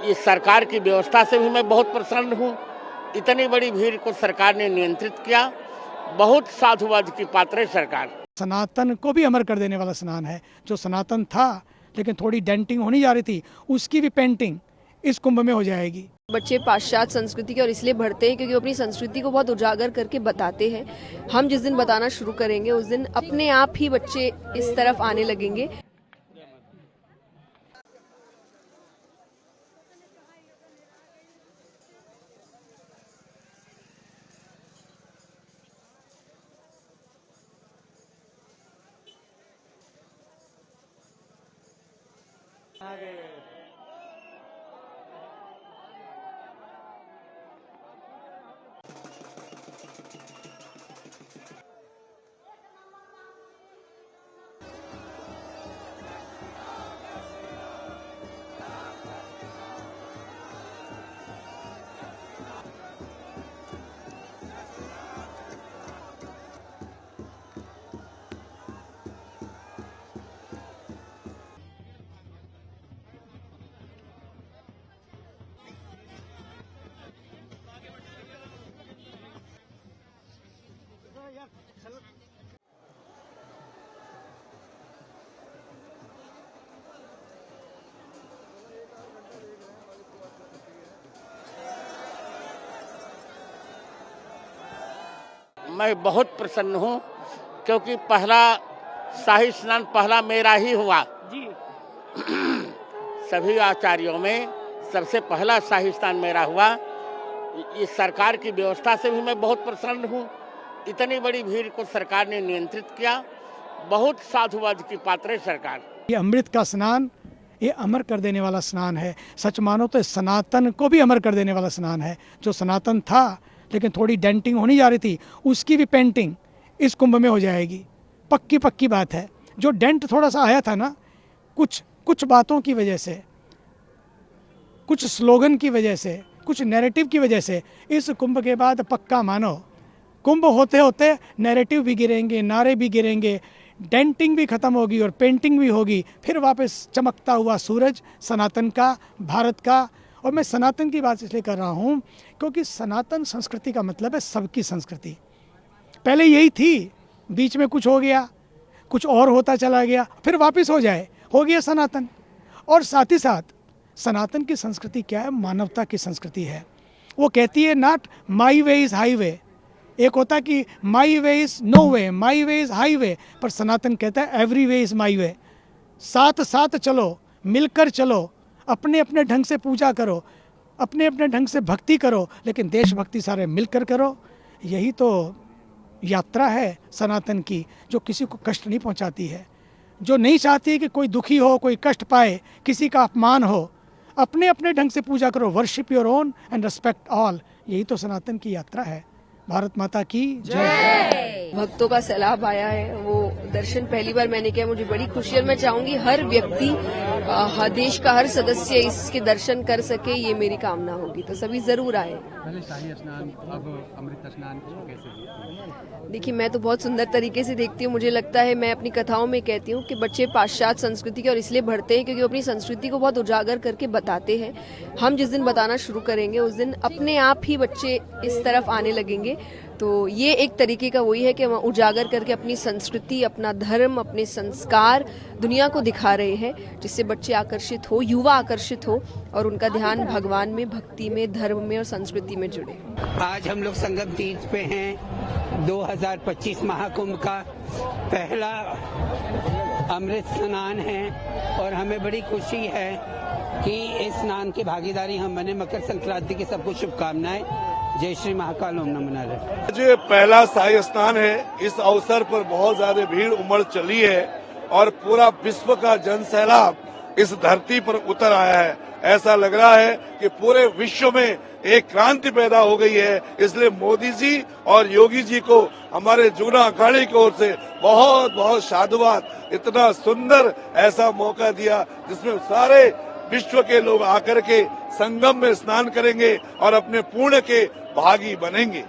इस सरकार की व्यवस्था से भी मैं बहुत प्रसन्न हूँ। इतनी बड़ी भीड़ को सरकार ने नियंत्रित किया। बहुत साधुवाद की पात्र है सरकार। सनातन को भी अमर कर देने वाला स्नान है। जो सनातन था लेकिन थोड़ी डेंटिंग होनी जा रही थी, उसकी भी पेंटिंग इस कुंभ में हो जाएगी। बच्चे पाश्चात्य संस्कृति के और इसलिए बढ़ते हैं क्योंकि वो अपनी संस्कृति को बहुत उजागर करके बताते हैं। हम जिस दिन बताना शुरू करेंगे उस दिन अपने आप ही बच्चे इस तरफ आने लगेंगे। मैं बहुत प्रसन्न हूँ क्योंकि पहला शाही स्नान पहला मेरा ही हुआ जी। सभी आचार्यों में सबसे पहला शाही स्नान मेरा हुआ। इस सरकार की व्यवस्था से भी मैं बहुत प्रसन्न हूँ। इतनी बड़ी भीड़ को सरकार ने नियंत्रित किया। बहुत साधुवाद की पात्र है सरकार। ये अमृत का स्नान, ये अमर कर देने वाला स्नान है। सच मानो तो सनातन को भी अमर कर देने वाला स्नान है। जो सनातन था लेकिन थोड़ी डेंटिंग होनी जा रही थी, उसकी भी पेंटिंग इस कुंभ में हो जाएगी। पक्की बात है। जो डेंट थोड़ा सा आया था ना, कुछ बातों की वजह से, कुछ स्लोगन की वजह से, कुछ नैरेटिव की वजह से, इस कुंभ के बाद पक्का मानो कुंभ होते होते नैरेटिव भी गिरेंगे, नारे भी गिरेंगे, डेंटिंग भी खत्म होगी और पेंटिंग भी होगी। फिर वापस चमकता हुआ सूरज सनातन का, भारत का। और मैं सनातन की बात इसलिए कर रहा हूँ क्योंकि सनातन संस्कृति का मतलब है सबकी संस्कृति। पहले यही थी, बीच में कुछ हो गया, कुछ और होता चला गया, फिर वापस हो जाए, हो गया सनातन। और साथ ही साथ सनातन की संस्कृति क्या है? मानवता की संस्कृति है। वो कहती है not my way is highway. एक होता है कि my way is no way, my way is highway, पर सनातन कहता है एवरी वे इज़ माई वे। साथ चलो, मिलकर चलो, अपने अपने ढंग से पूजा करो, अपने अपने ढंग से भक्ति करो, लेकिन देशभक्ति सारे मिलकर करो। यही तो यात्रा है सनातन की, जो किसी को कष्ट नहीं पहुंचाती है, जो नहीं चाहती कि कोई दुखी हो, कोई कष्ट पाए, किसी का अपमान हो। अपने अपने ढंग से पूजा करो, worship your own and respect all. यही तो सनातन की यात्रा है। भारत माता की जय। भक्तों का सैलाब आया है, वो दर्शन पहली बार मैंने किया, मुझे बड़ी खुशी है। मैं चाहूंगी हर व्यक्ति, देश का हर सदस्य इसके दर्शन कर सके, ये मेरी कामना होगी। तो सभी जरूर आए। पहले शाही स्नान, अब अमृत स्नान, कैसे? देखिए, मैं तो बहुत सुंदर तरीके से देखती हूँ। मुझे लगता है, मैं अपनी कथाओं में कहती हूँ कि बच्चे पाश्चात्य संस्कृति के और इसलिए बढ़ते हैं क्योंकि वो अपनी संस्कृति को बहुत उजागर करके बताते हैं। हम जिस दिन बताना शुरू करेंगे उस दिन अपने आप ही बच्चे इस तरफ आने लगेंगे। तो ये एक तरीके का वही है कि हम उजागर करके अपनी संस्कृति, अपना धर्म, अपने संस्कार दुनिया को दिखा रहे हैं, जिससे बच्चे आकर्षित हो, युवा आकर्षित हो और उनका ध्यान भगवान में, भक्ति में, धर्म में और संस्कृति में जुड़े। आज हम लोग संगम तीर्थ पे हैं। 2025 महाकुंभ का पहला अमृत स्नान है और हमें बड़ी खुशी है कि इस स्नान की भागीदारी हम बने। मकर संक्रांति की सबको शुभकामनाएं। जय श्री महाकाल, ओम नमो नारायण। आज पहला शाही स्नान है। इस अवसर पर बहुत ज्यादा भीड़ उमड़ चली है और पूरा विश्व का जन सैलाब इस धरती पर उतर आया है। ऐसा लग रहा है कि पूरे विश्व में एक क्रांति पैदा हो गई है। इसलिए मोदी जी और योगी जी को हमारे जूना अखाड़े की ओर से बहुत बहुत साधुवाद। इतना सुंदर ऐसा मौका दिया जिसमें सारे विश्व के लोग आकर के संगम में स्नान करेंगे और अपने पुण्य के भागी बनेंगे।